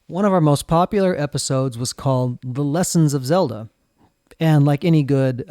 One of our most popular episodes was called The Lessons of Zelda. And like any good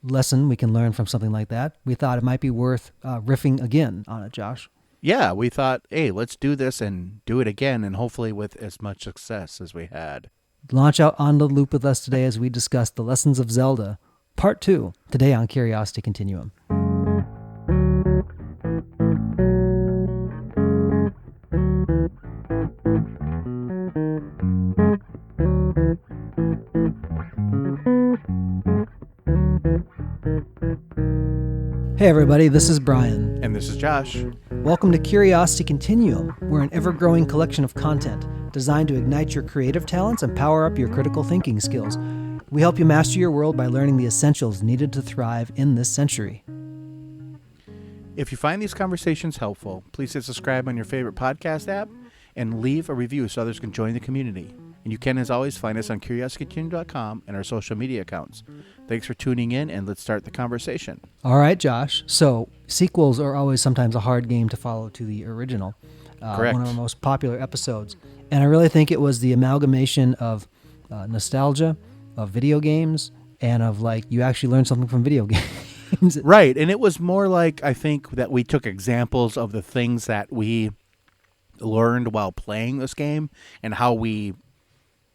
lesson we can learn from something like that, we thought it might be worth riffing again on it, Josh. Yeah, we thought, hey, let's do this and do it again, and hopefully with as much success as we had. Launch out on the loop with us today as we discuss The Lessons of Zelda, Part 2, today on Curiosity Continuum. Hey everybody, this is Brian. And this is Josh. Welcome to Curiosity Continuum. We're an ever-growing collection of content designed to ignite your creative talents and power up your critical thinking skills. We help you master your world by learning the essentials needed to thrive in this century. If you find these conversations helpful, please hit subscribe on your favorite podcast app and leave a review so others can join the community. And you can, as always, find us on curiositycontinuum.com and our social media accounts. Thanks for tuning in, and let's start the conversation. All right, Josh. So sequels are always sometimes a hard game to follow to the original. Correct. One of our most popular episodes. And I really think it was the amalgamation of nostalgia, of video games, and of like you actually learned something from video games. Right. And it was more like, I think, that we took examples of the things that we learned while playing this game and how we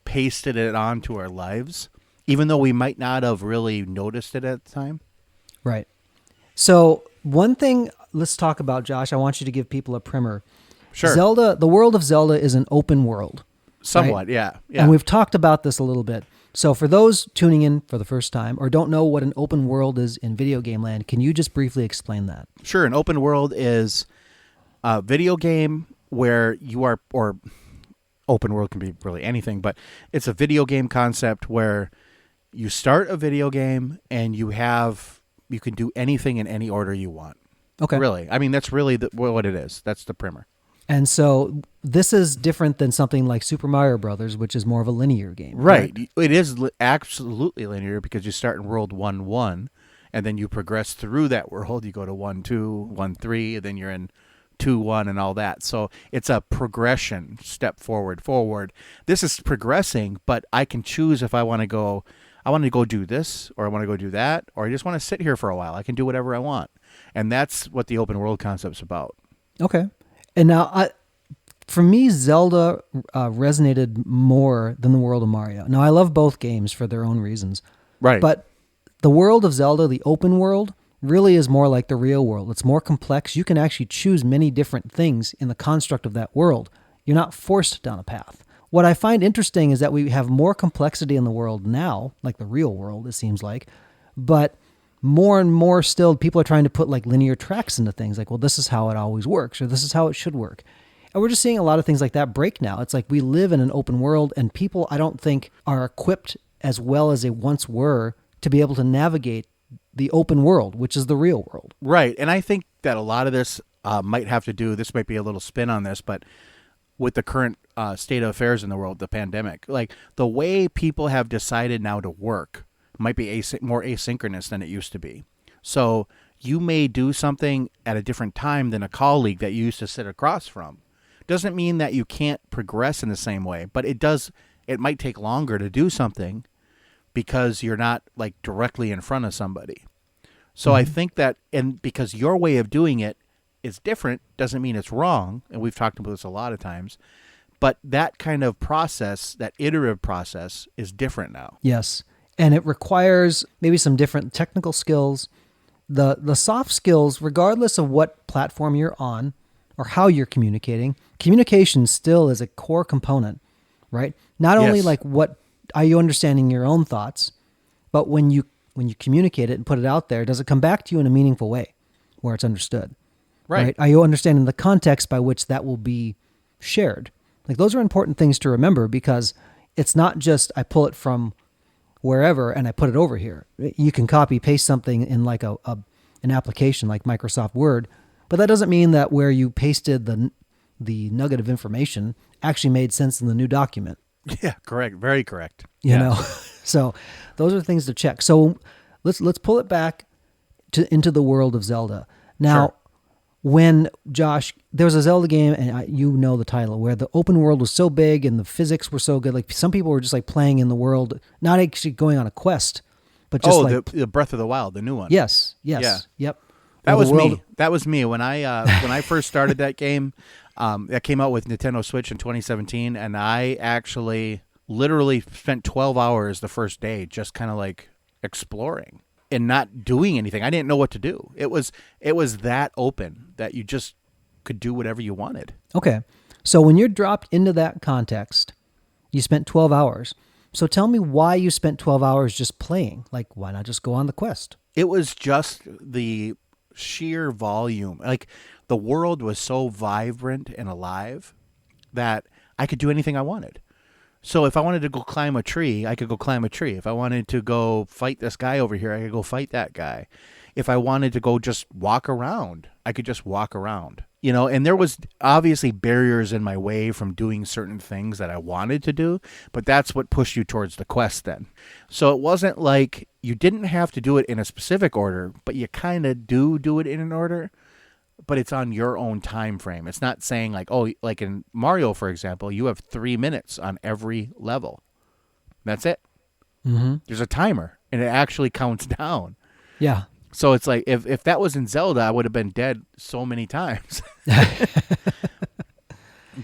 pasted it onto our lives, even though we might not have really noticed it at the time. Right. So one thing let's talk about, Josh, I want you to give people a primer. Sure. Zelda, the world of Zelda is an open world. Somewhat, right? yeah. And we've talked about this a little bit. So for those tuning in for the first time or don't know what an open world is in video game land, can you just briefly explain that? Sure. An open world is a video game where you are, or open world can be really anything, but it's a video game concept where you start a video game and you can do anything in any order you want. Okay. Really. I mean, that's really what it is. That's the primer. And so this is different than something like Super Mario Brothers, which is more of a linear game. Right. Correct? It is absolutely linear because you start in world 1-1 and then you progress through that world. You go to 1-2, 1-3, and then you're in 2-1 and all that. So it's a progression, step forward. This is progressing, but I can choose if I want to go do this, or I want to go do that, or I just want to sit here for a while. I can do whatever I want. And that's what the open world concept's about. Okay. And now, for me, Zelda resonated more than the world of Mario. Now, I love both games for their own reasons. Right. But the world of Zelda, the open world, really is more like the real world. It's more complex. You can actually choose many different things in the construct of that world. You're not forced down a path. What I find interesting is that we have more complexity in the world now, like the real world, it seems like, but more and more still, people are trying to put like linear tracks into things like, well, this is how it always works, or this is how it should work. And we're just seeing a lot of things like that break now. It's like we live in an open world and people, I don't think, are equipped as well as they once were to be able to navigate the open world, which is the real world. Right. And I think that a lot of this might have to do, this might be a little spin on this, but with the current state of affairs in the world, the pandemic, like the way people have decided now to work might be more asynchronous than it used to be. So you may do something at a different time than a colleague that you used to sit across from. Doesn't mean that you can't progress in the same way, but it might take longer to do something because you're not like directly in front of somebody. So I think that, and because your way of doing it is different, doesn't mean it's wrong. And we've talked about this a lot of times, but that kind of process, that iterative process, is different now. Yes. And it requires maybe some different technical skills. The soft skills, regardless of what platform you're on or how you're communicating, communication still is a core component, right? Not only like what are you understanding your own thoughts, but when you communicate it and put it out there, does it come back to you in a meaningful way where it's understood? Right? Are you understanding the context by which that will be shared? Like those are important things to remember because it's not just I pull it from wherever and I put it over here. You can copy paste something in like an application like Microsoft Word, but that doesn't mean that where you pasted the nugget of information actually made sense in the new document. Yeah, correct. Very correct. You know, so those are things to check. So let's pull it back into the world of Zelda. Now, when Josh, there was a Zelda game, and you know the title, where the open world was so big and the physics were so good. Like some people were just like playing in the world, not actually going on a quest, but just the Breath of the Wild, the new one. yes, Yeah. yep. That Where was the world, me. That was me when I first started that game. That came out with Nintendo Switch in 2017, and I actually literally spent 12 hours the first day just kind of like exploring and not doing anything. I didn't know what to do. It was that open that you just could do whatever you wanted. Okay, so when you're dropped into that context, you spent 12 hours. So tell me why you spent 12 hours just playing. Like, why not just go on the quest? It was just the sheer volume. Like the world was so vibrant and alive that I could do anything I wanted. So if I wanted to go climb a tree, I could go climb a tree. If I wanted to go fight this guy over here, I could go fight that guy. If I wanted to go just walk around, I could just walk around. You know, and there was obviously barriers in my way from doing certain things that I wanted to do, but that's what pushed you towards the quest then. So it wasn't like you didn't have to do it in a specific order, but you kind of do it in an order, but it's on your own time frame. It's not saying like, oh, like in Mario, for example, you have 3 minutes on every level. That's it. Mm-hmm. There's a timer, and it actually counts down. Yeah. So it's like if that was in Zelda, I would have been dead so many times.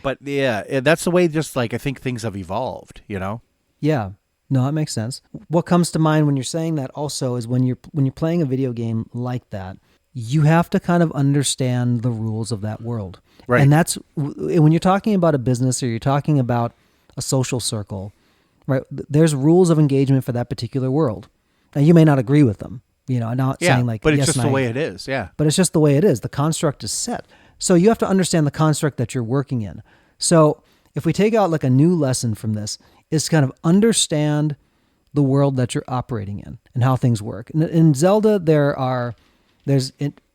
But yeah, that's the way just like I think things have evolved, you know? Yeah. No, that makes sense. What comes to mind when you're saying that also is when you're playing a video game like that, you have to kind of understand the rules of that world. Right. And that's when you're talking about a business or you're talking about a social circle, right? There's rules of engagement for that particular world. Now you may not agree with them. You know, I'm not saying like, but it's yes, just the way it is. Yeah. But it's just the way it is. The construct is set. So you have to understand the construct that you're working in. So if we take out like a new lesson from this, is kind of understand the world that you're operating in and how things work. In Zelda, there's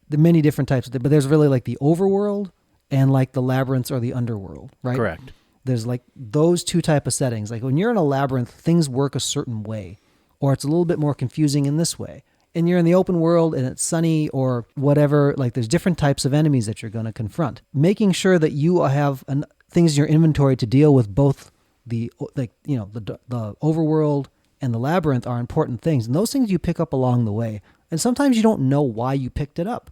many different types of it, but there's really like the overworld and like the labyrinths or the underworld, right? Correct. There's like those two type of settings. Like when you're in a labyrinth, things work a certain way, or it's a little bit more confusing in this way. And you're in the open world and it's sunny or whatever, like there's different types of enemies that you're going to confront. Making sure that you have things in your inventory to deal with both the overworld and the labyrinth are important things. And those things you pick up along the way. And sometimes you don't know why you picked it up.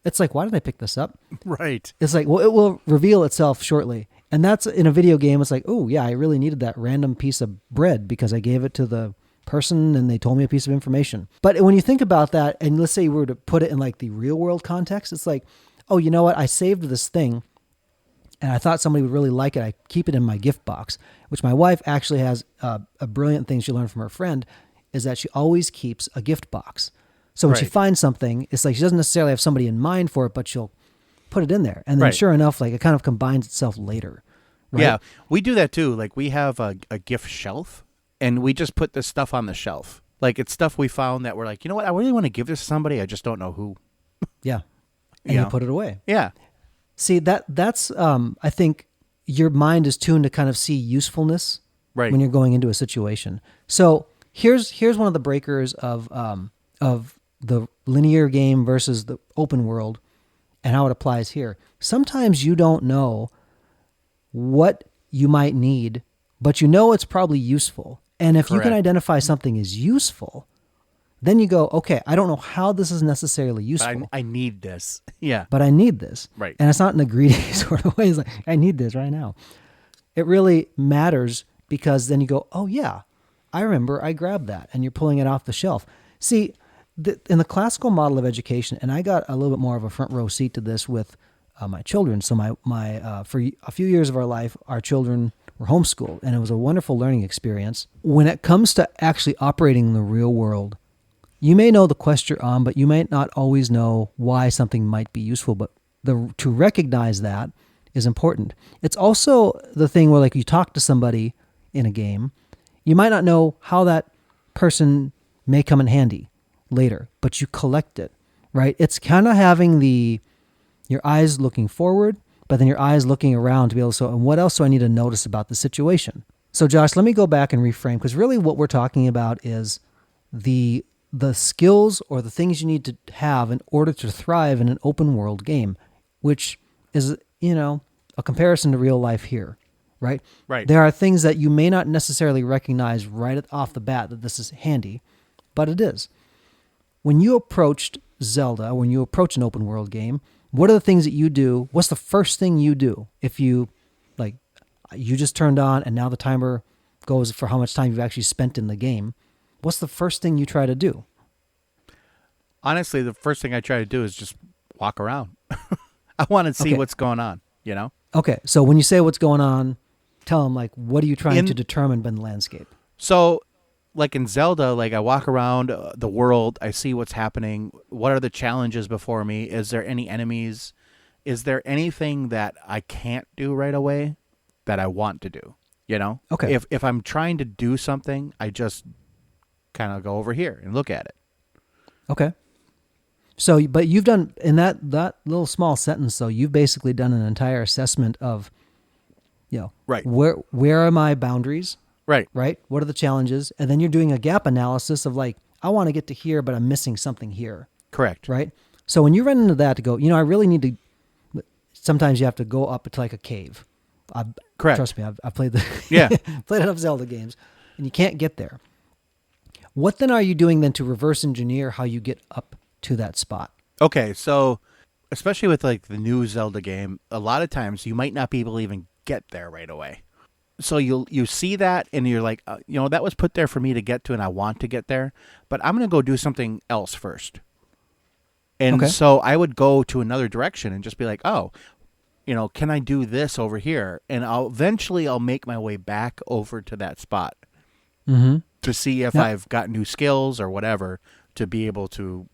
It's like, why did I pick this up? Right. It's like, well, it will reveal itself shortly. And that's in a video game. It's like, oh yeah, I really needed that random piece of bread because I gave it to the person and they told me a piece of information. But when you think about that, and let's say you were to put it in like the real world context, it's like, oh, you know what? I saved this thing and I thought somebody would really like it. I keep it in my gift box, which my wife actually has a brilliant thing she learned from her friend is that she always keeps a gift box. So when she finds something, it's like she doesn't necessarily have somebody in mind for it, but she'll put it in there. And then sure enough, like it kind of combines itself later. Right? Yeah, we do that too. Like we have a gift shelf and we just put this stuff on the shelf. Like it's stuff we found that we're like, you know what? I really want to give this to somebody. I just don't know who. Yeah. And you put it away. Yeah. See, that's I think your mind is tuned to kind of see usefulness when you're going into a situation. So here's one of the breakers of the linear game versus the open world and how it applies here. Sometimes you don't know what you might need, but you know it's probably useful. And if you can identify something as useful, then you go, okay, I don't know how this is necessarily useful. I need this. Yeah. But I need this. Right. And it's not in a greedy sort of way. It's like, I need this right now. It really matters because then you go, oh yeah, I remember I grabbed that, and you're pulling it off the shelf. See, in the classical model of education, and I got a little bit more of a front row seat to this with my children. So my for a few years of our life, our children were homeschooled, and it was a wonderful learning experience. When it comes to actually operating in the real world, you may know the quest you're on, but you might not always know why something might be useful. But to recognize that is important. It's also the thing where like you talk to somebody in a game, you might not know how that person may come in handy later, but you collect it, right? It's kind of having your eyes looking forward, but then your eyes looking around to be able to, and what else do I need to notice about the situation? So Josh, let me go back and reframe, because really what we're talking about is the skills or the things you need to have in order to thrive in an open world game. which is, a comparison to real life here, right? Right. There are things that you may not necessarily recognize right off the bat that this is handy, but it is. When you approached Zelda, when you approach an open world game, what are the things that you do? What's the first thing you do if you, like, you just turned on and now the timer goes for how much time you've actually spent in the game? What's the first thing you try to do? Honestly, the first thing I try to do is just walk around. I want to see Okay. what's going on, you know? Okay, so when you say what's going on, tell them, like, what are you trying to determine in the landscape? So, like in Zelda, like I walk around the world, I see what's happening. What are the challenges before me? Is there any enemies? Is there anything that I can't do right away that I want to do? You know? Okay. If I'm trying to do something, I just kind of go over here and look at it. Okay. So, but you've done, in that little small sentence, though, you've basically done an entire assessment of, Right. where are my boundaries, Right. right? What are the challenges? And then you're doing a gap analysis of, like, I want to get to here, but I'm missing something here, Correct. right? So when you run into that to go, I really need to, sometimes you have to go up to like a cave. Correct. Trust me, I've played Yeah. played enough Zelda games, and you can't get there. What then are you doing then to reverse engineer how you get up to that spot? Okay, so especially with like the new Zelda game, a lot of times you might not be able to even get there right away. So you see that and you're like, that was put there for me to get to, and I want to get there, but I'm gonna go do something else first. And Okay. so I would go to another direction and just be like, oh, can I do this over here? And I'll make my way back over to that spot to see if Yeah. I've got new skills or whatever to be able to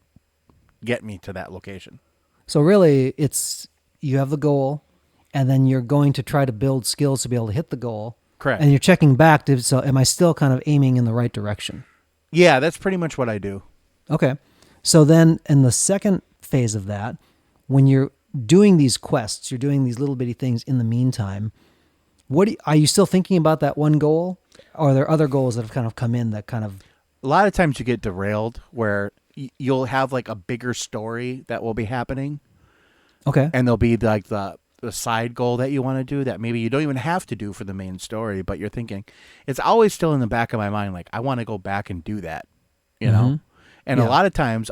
get me to that location. So really, it's you have the goal, and then you're going to try to build skills to be able to hit the goal. Correct. And you're checking back to, so am I still kind of aiming in the right direction? Yeah, that's pretty much what I do. Okay. So then in the second phase of that, when you're doing these quests, you're doing these little bitty things in the meantime, are you still thinking about that one goal? Or are there other goals that have kind of come in that kind of... A lot of times you get derailed where you'll have like a bigger story that will be happening, Okay. and there'll be like the side goal that you want to do that maybe you don't even have to do for the main story, but you're thinking, it's always still in the back of my mind, like I want to go back and do that, you know? And Yeah. a lot of times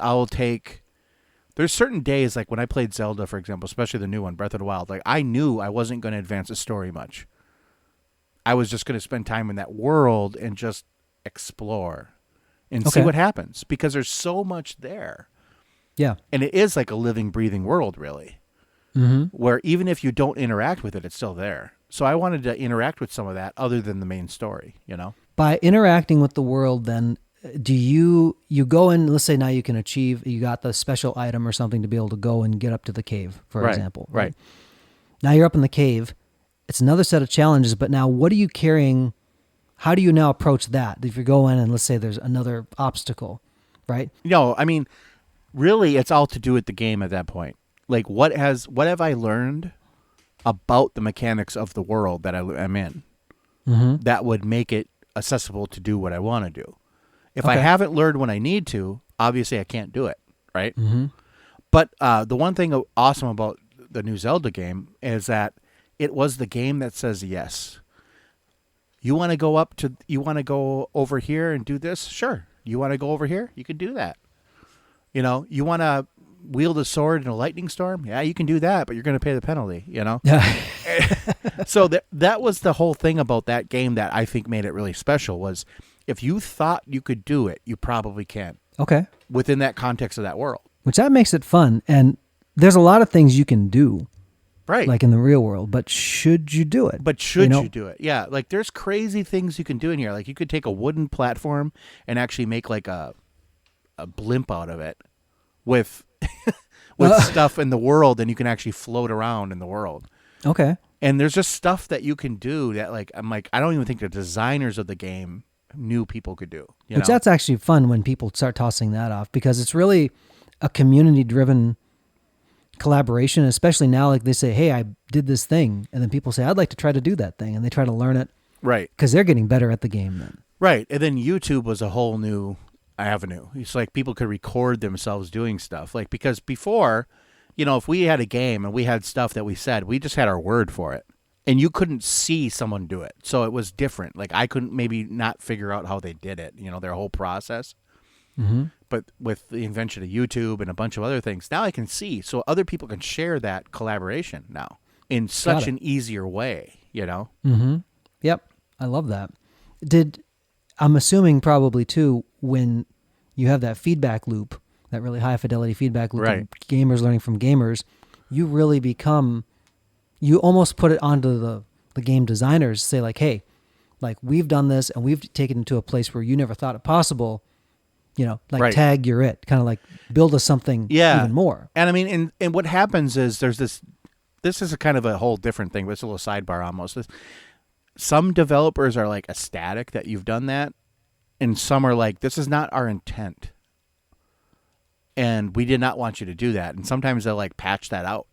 there's certain days, like when I played Zelda, for example, especially the new one, Breath of the Wild, like I knew I wasn't going to advance the story much. I was just going to spend time in that world and just explore and see Okay. what happens, because there's so much there. Yeah. And it is like a living, breathing world, really, where even if you don't interact with it, it's still there. So I wanted to interact with some of that other than the main story, By interacting with the world, then, do you go in, let's say now you got the special item or something to be able to go and get up to the cave, for example. Right. Now you're up in the cave. It's another set of challenges, but now what are you carrying? How do you now approach that? If you go in and let's say there's another obstacle, right? No, I mean, really, it's all to do with the game at that point. Like, what have I learned about the mechanics of the world that I'm in that would make it accessible to do what I want to do? If I Okay. haven't learned what I need to, obviously I can't do it, right? But the one thing awesome about the new Zelda game is that it was the game that says yes. You want to go over here and do this? Sure. You want to go over here? You can do that. You want to wield a sword in a lightning storm? Yeah, you can do that, but you're going to pay the penalty, Yeah. So that was the whole thing about that game that I think made it really special, was if you thought you could do it, you probably can Okay. within that context of that world. Which that makes it fun. And there's a lot of things you can do, Right. like in the real world, but should you do it? But should know? you do it? Yeah, like there's crazy things you can do in here. Like you could take a wooden platform and actually make like a blimp out of it with stuff in the world, and you can actually float around in the world. Okay. And there's just stuff that you can do that, like, I'm like, I don't even think the designers of the game knew people could do. Which that's actually fun when people start tossing that off, because it's really a community-driven collaboration, especially now. Like they say, hey, I did this thing. And then people say, I'd like to try to do that thing. And they try to learn it Right. because they're getting better at the game then. Right. And then YouTube was a whole new avenue. It's like people could record themselves doing stuff. Like, because before if we had a game and we had stuff that we said, we just had our word for it. And you couldn't see someone do it. So it was different. Like I couldn't maybe not figure out how they did it, their whole process. Mm-hmm. But with the invention of YouTube and a bunch of other things, now I can see. So other people can share that collaboration now in such an easier way, Mm-hmm. Yep. I love that. I'm assuming probably too, when you have that feedback loop, that really high fidelity feedback loop, Right. gamers learning from gamers, you really you almost put it onto the game designers, say like, hey, like we've done this and we've taken it to a place where you never thought it possible, Right. tag, you're it, kind of like build us something even more. And I mean, and what happens is there's this is a kind of a whole different thing, but it's a little sidebar almost. Some developers are like ecstatic that you've done that, and some are like, this is not our intent. And we did not want you to do that. And sometimes they'll like patch that out.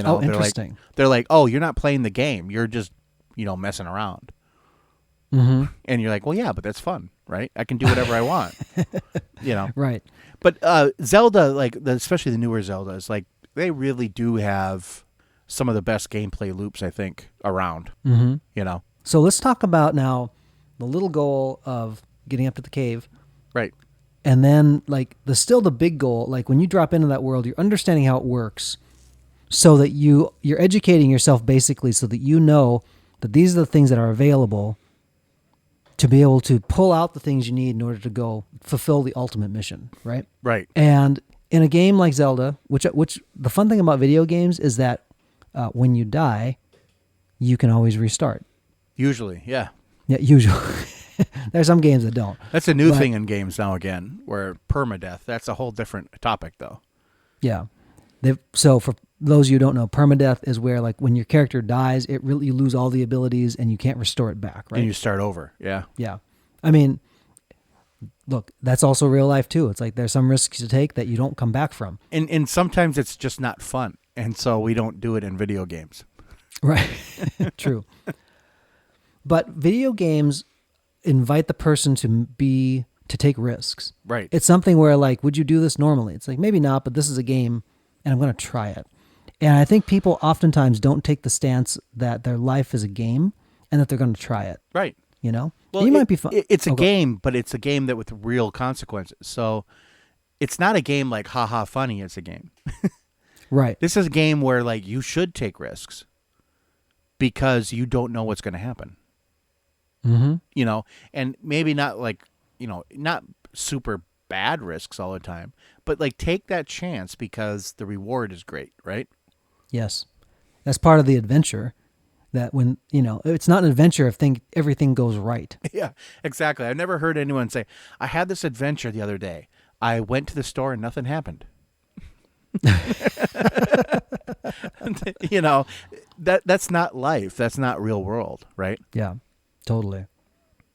Oh, interesting. They're like, oh, you're not playing the game. You're just, messing around. Mm-hmm. And you're like, well, yeah, but that's fun, right? I can do whatever I want, Right. But Zelda, especially the newer Zeldas, like they really do have some of the best gameplay loops, I think, around. Mm-hmm. So let's talk about now the little goal of getting up to the cave. Right. And then still the big goal, like when you drop into that world, you're understanding how it works so that you're educating yourself basically so that you know that these are the things that are available to be able to pull out the things you need in order to go fulfill the ultimate mission, right? Right. And in a game like Zelda, which the fun thing about video games is that when you die, you can always restart. Usually, yeah. Yeah, usually. There's some games that don't. That's a new thing in games now again, where permadeath, that's a whole different topic though. Yeah. So for those of you who don't know, permadeath is where when your character dies, you lose all the abilities and you can't restore it back, right? And you start over, yeah. Yeah. I mean, look, that's also real life too. It's like there's some risks to take that you don't come back from. And sometimes it's just not fun. And so we don't do it in video games. Right. True. But video games invite the person to take risks. Right. It's something where would you do this normally? It's like, maybe not, but this is a game and I'm going to try it. And I think people oftentimes don't take the stance that their life is a game and that they're going to try it. Right. Well, you might be fun. It's a game, but it's a game that with real consequences. So it's not a game like haha funny. It's a game. Right. This is a game where you should take risks because you don't know what's going to happen. Mm-hmm. And maybe not not super bad risks all the time, but take that chance because the reward is great, right? Yes. That's part of the adventure. That when, it's not an adventure if everything goes right. Yeah, exactly. I've never heard anyone say, I had this adventure the other day. I went to the store and nothing happened. That's not life. That's not real world, right? Yeah, totally.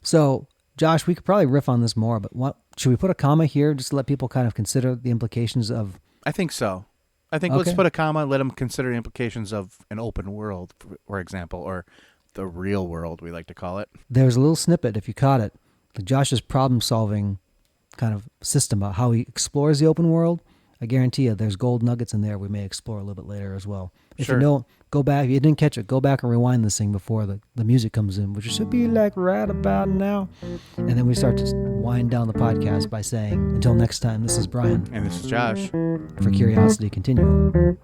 So, Josh, we could probably riff on this more, but should we put a comma here just to let people kind of consider the implications of... I think so. Let's put a comma and let them consider the implications of an open world, for example, or the real world, we like to call it. There's a little snippet, if you caught it, Josh's problem-solving kind of system about how he explores the open world. I guarantee you there's gold nuggets in there we may explore a little bit later as well. If Sure. you don't, go back. If you didn't catch it, go back and rewind this thing before the music comes in, which should be right about now. And then we start to wind down the podcast by saying, until next time, this is Brian. And this is Josh. For Curiosity Continuum.